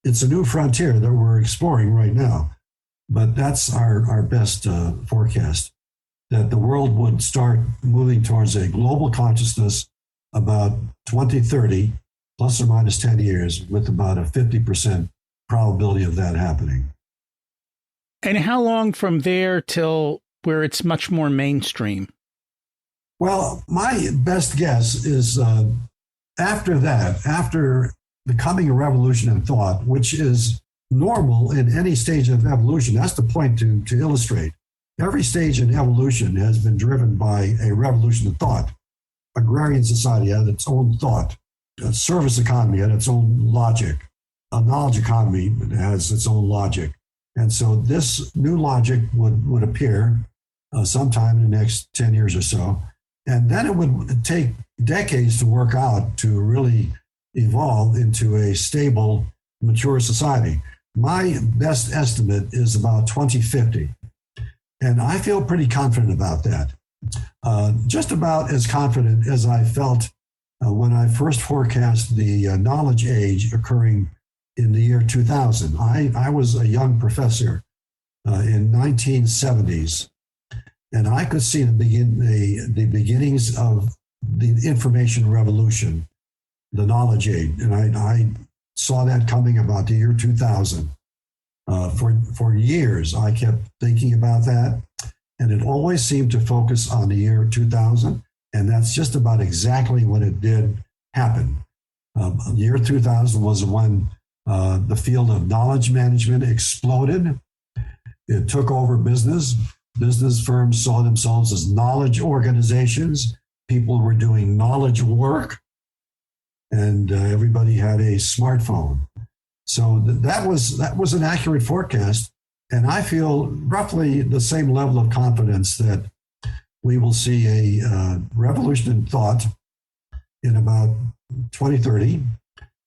It's a new frontier that we're exploring right now. But that's our best forecast, that the world would start moving towards a global consciousness about 2030, plus or minus 10 years, with about a 50% probability of that happening. And how long from there till where it's much more mainstream? Well, my best guess is after that, after the coming of revolution in thought, which is normal in any stage of evolution. That's the point to illustrate. Every stage in evolution has been driven by a revolution in thought. Agrarian society had its own thought. A service economy had its own logic. A knowledge economy has its own logic. And so this new logic would appear sometime in the next 10 years or so. And then it would take decades to work out to really evolve into a stable, mature society. My best estimate is about 2050. And I feel pretty confident about that. Just about as confident as I felt when I first forecast the knowledge age occurring in the year 2000. I was a young professor in 1970s, and I could see the beginnings of the information revolution, the knowledge age. And I saw that coming about the year 2000. For years, I kept thinking about that, and it always seemed to focus on the year 2000, and that's just about exactly when it did happen. The year 2000 was when the field of knowledge management exploded. It took over business. Business firms saw themselves as knowledge organizations. People were doing knowledge work, and everybody had a smartphone. So that was an accurate forecast, and I feel roughly the same level of confidence that we will see a revolution in thought in about 2030,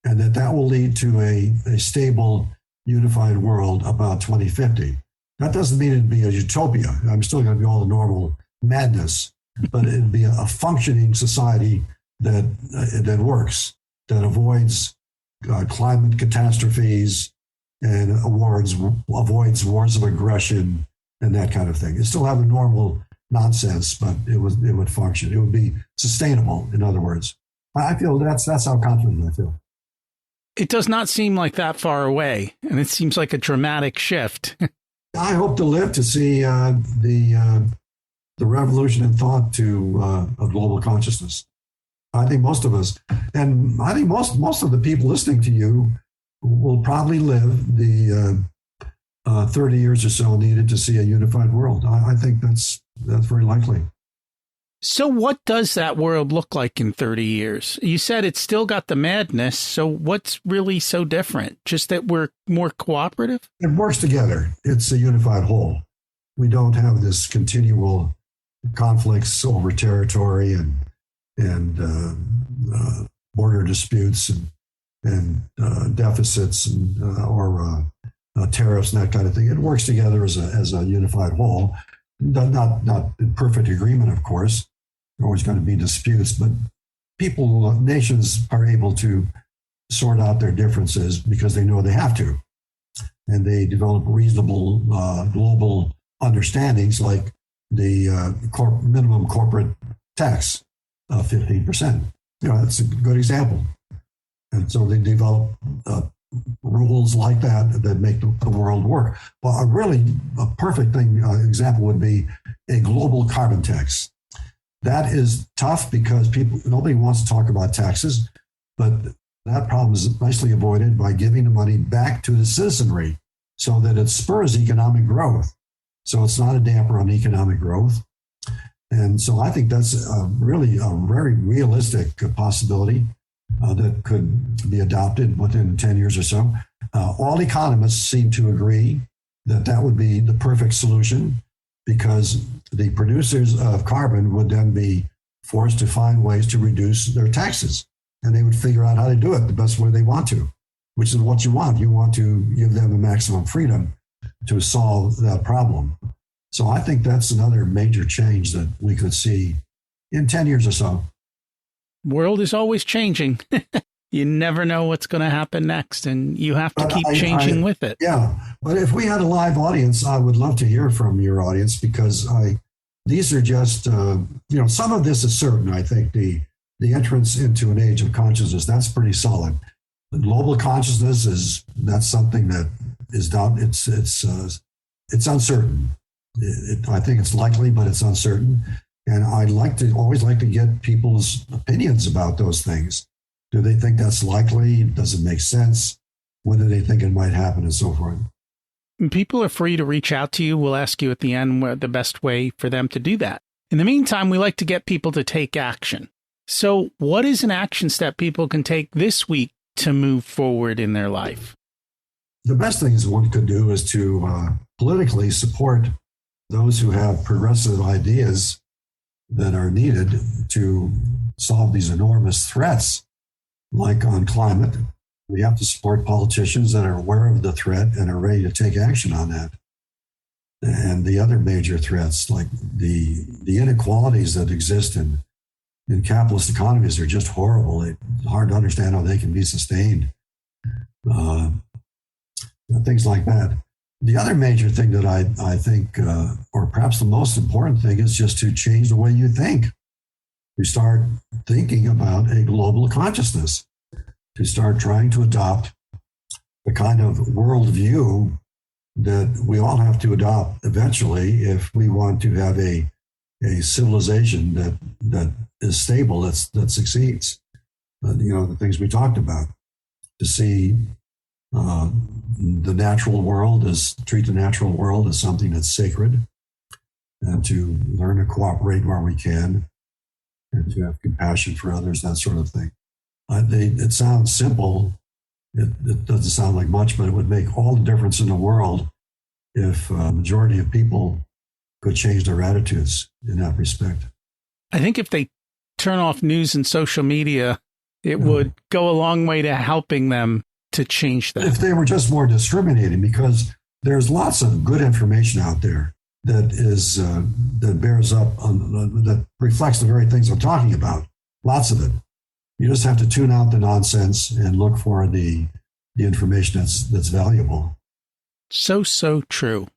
and that will lead to a stable, unified world about 2050. That doesn't mean it'd be a utopia. I'm still going to be all the normal madness, but it'd be a functioning society that works, that avoids climate catastrophes and avoids wars of aggression and that kind of thing. It still have a normal nonsense, but it would function. It would be sustainable, in other words. I feel that's how confident I feel. It does not seem like that far away, and it seems like a dramatic shift. I hope to live to see the revolution in thought to a global consciousness. I think most of us, and I think most of the people listening to you will probably live the 30 years or so needed to see a unified world. I think that's very likely. So what does that world look like in 30 years? You said it's still got the madness. So what's really so different? Just that we're more cooperative? It works together. It's a unified whole. We don't have this continual conflicts over territory and border disputes and deficits or tariffs and that kind of thing. It works together as a unified whole. Not in perfect agreement, of course. There are always going to be disputes, but nations are able to sort out their differences because they know they have to. And they develop reasonable global understandings like the minimum corporate tax of 15%. That's a good example. And so they develop rules like that make the world work. Well, a perfect example would be a global carbon tax. That is tough because nobody wants to talk about taxes, but that problem is nicely avoided by giving the money back to the citizenry so that it spurs economic growth. So it's not a damper on economic growth. And so I think that's really a very realistic possibility that could be adopted within 10 years or so. All economists seem to agree that would be the perfect solution because the producers of carbon would then be forced to find ways to reduce their taxes. And they would figure out how to do it the best way they want to, which is what you want. You want to give them the maximum freedom to solve that problem. So I think that's another major change that we could see in 10 years or so. World is always changing. You never know what's going to happen next, and you have to keep changing with it. Yeah, but if we had a live audience, I would love to hear from your audience because these are just, some of this is certain. I think the entrance into an age of consciousness, that's pretty solid. The global consciousness that's something that is done. It's uncertain. I think it's likely, but it's uncertain. And I'd always like to get people's opinions about those things. Do they think that's likely? Does it make sense? When do they think it might happen and so forth? People are free to reach out to you. We'll ask you at the end the best way for them to do that. In the meantime, we like to get people to take action. So what is an action step people can take this week to move forward in their life? The best things one could do is to politically support those who have progressive ideas that are needed to solve these enormous threats, like on climate. We have to support politicians that are aware of the threat and are ready to take action on that. And the other major threats, like the inequalities that exist in capitalist economies, are just horrible. It's hard to understand how they can be sustained. Things like that. The other major thing that I think, or perhaps the most important thing, is just to change the way you think. To start thinking about a global consciousness, to start trying to adopt the kind of worldview that we all have to adopt eventually if we want to have a civilization that is stable, that succeeds. The things we talked about, to see the natural world treat the natural world as something that's sacred, and to learn to cooperate where we can, and to have compassion for others, that sort of thing. It sounds simple. It doesn't sound like much, but it would make all the difference in the world if a majority of people could change their attitudes in that respect. I think if they turn off news and social media, it would go a long way to helping them to change that. If they were just more discriminating, because there's lots of good information out there. that bears up on, that reflects the very things I'm talking about. Lots of it. You just have to tune out the nonsense and look for the information that's valuable. So true.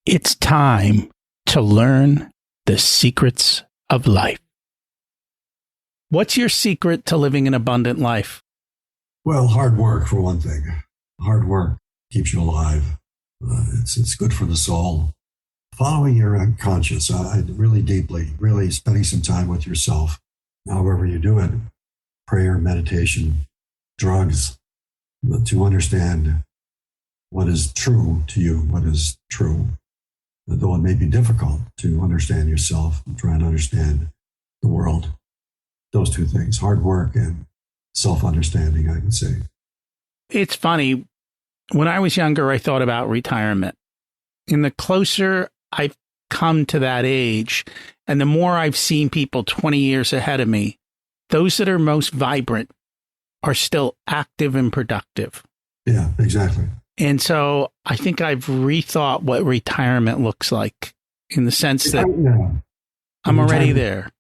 It's time to learn the secrets of life. What's your secret to living an abundant life? Well, hard work, for one thing. Hard work keeps you alive. It's good for the soul. Following your conscience, really deeply, really spending some time with yourself, however you do it, prayer, meditation, drugs, to understand what is true to you, what is true. Though it may be difficult to understand yourself and try and understand the world. Those two things, hard work and self-understanding, I would say. It's funny. When I was younger, I thought about retirement. And the closer I've come to that age, and the more I've seen people 20 years ahead of me, those that are most vibrant are still active and productive. Yeah, exactly. And so I think I've rethought what retirement looks like, in the sense that I'm already there.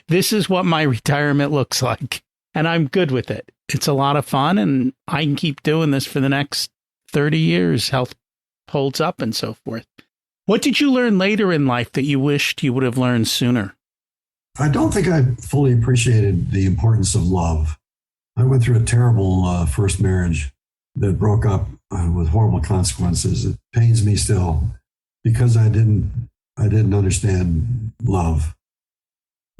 This is what my retirement looks like, and I'm good with it. It's a lot of fun, and I can keep doing this for the next 30 years. Health holds up and so forth. What did you learn later in life that you wished you would have learned sooner? I don't think I fully appreciated the importance of love. I went through a terrible first marriage that broke up with horrible consequences. It pains me still because I didn't understand love.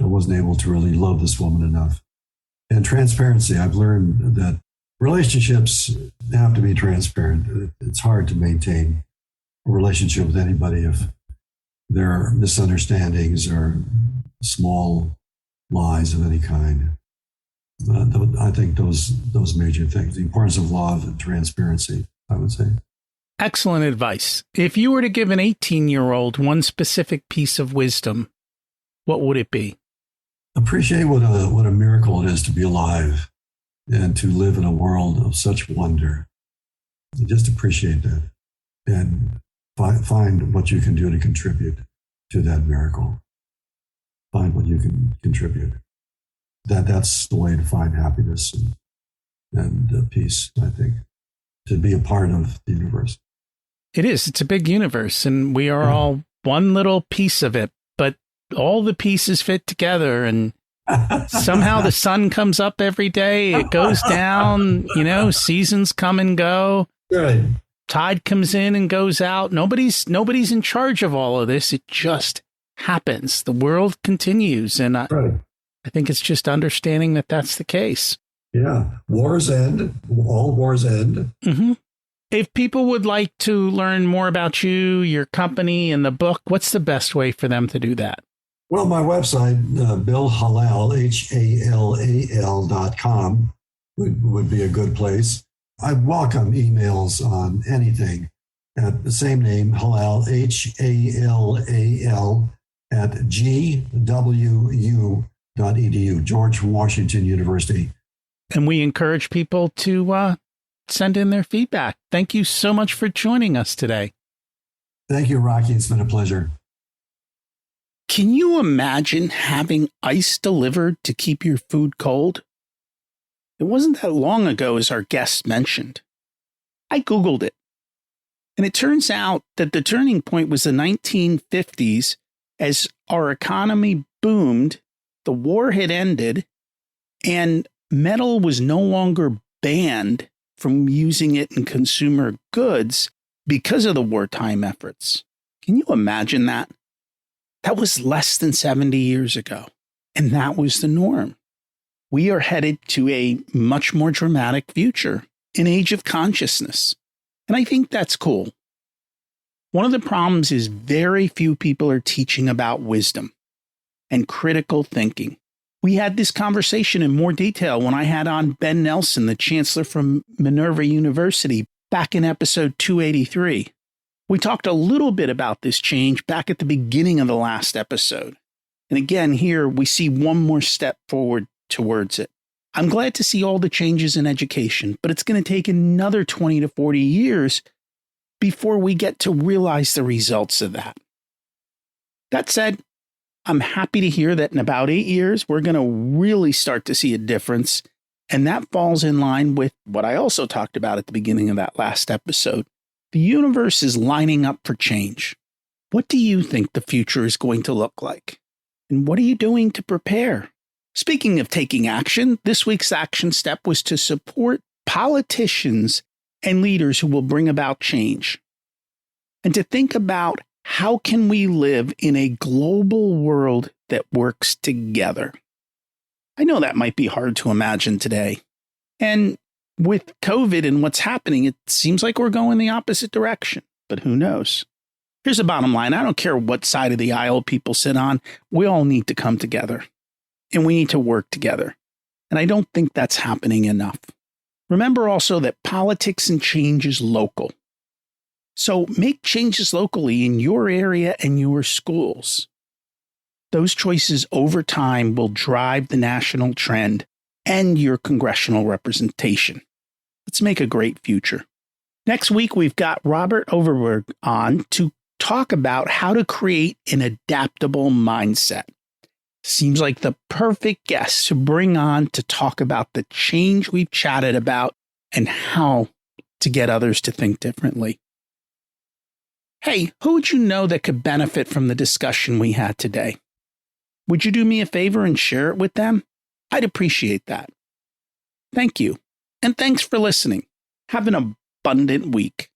I wasn't able to really love this woman enough. And transparency, I've learned that relationships have to be transparent. It's hard to maintain a relationship with anybody if there are misunderstandings or small lies of any kind. I think those major things, the importance of love and transparency, I would say. Excellent advice. If you were to give an 18-year-old one specific piece of wisdom, what would it be? Appreciate what a miracle it is to be alive and to live in a world of such wonder. Just appreciate that and find what you can do to contribute to that miracle. Find what you can contribute. That's the way to find happiness and peace, I think, to be a part of the universe. It is. It's a big universe, and we are all one little piece of it, but all the pieces fit together, and somehow the sun comes up every day, it goes down, seasons come and go. Right. Tide comes in and goes out. Nobody's in charge of all of this. It just happens. The world continues, and I think it's just understanding that that's the case. Yeah. Wars end. All wars end. Mm-hmm. If people would like to learn more about you, your company, and the book, what's the best way for them to do that? Well, my website, Bill Halal, HALAL.com, would be a good place. I welcome emails on anything at the same name, Halal, HALAL, at GWU.edu, George Washington University. And we encourage people to send in their feedback. Thank you so much for joining us today. Thank you, Rocky. It's been a pleasure. Can you imagine having ice delivered to keep your food cold? It wasn't that long ago, as our guest mentioned. I Googled it, and it turns out that the turning point was the 1950s as our economy boomed, the war had ended, and metal was no longer banned from using it in consumer goods because of the wartime efforts. Can you imagine that? That was less than 70 years ago, and that was the norm. We are headed to a much more dramatic future, an age of consciousness, and I think that's cool. One of the problems is very few people are teaching about wisdom and critical thinking. We had this conversation in more detail when I had on Ben Nelson, the chancellor from Minerva University, back in episode 283. We talked a little bit about this change back at the beginning of the last episode. And again, here we see one more step forward towards it. I'm glad to see all the changes in education, but it's going to take another 20 to 40 years before we get to realize the results of that. That said, I'm happy to hear that in about 8 years, we're going to really start to see a difference. And that falls in line with what I also talked about at the beginning of that last episode. The universe is lining up for change. What do you think the future is going to look like? And what are you doing to prepare? Speaking of taking action, this week's action step was to support politicians and leaders who will bring about change. And to think about how can we live in a global world that works together? I know that might be hard to imagine today. And with COVID and what's happening, it seems like we're going the opposite direction, but who knows? Here's the bottom line. I don't care what side of the aisle people sit on. We all need to come together and we need to work together. And I don't think that's happening enough. Remember also that politics and change is local. So make changes locally in your area and your schools. Those choices over time will drive the national trend and your congressional representation. Let's make a great future. Next week, we've got Robert Overberg on to talk about how to create an adaptable mindset. Seems like the perfect guest to bring on to talk about the change we've chatted about and how to get others to think differently. Hey, who would you know that could benefit from the discussion we had today? Would you do me a favor and share it with them? I'd appreciate that. Thank you. And thanks for listening. Have an abundant week.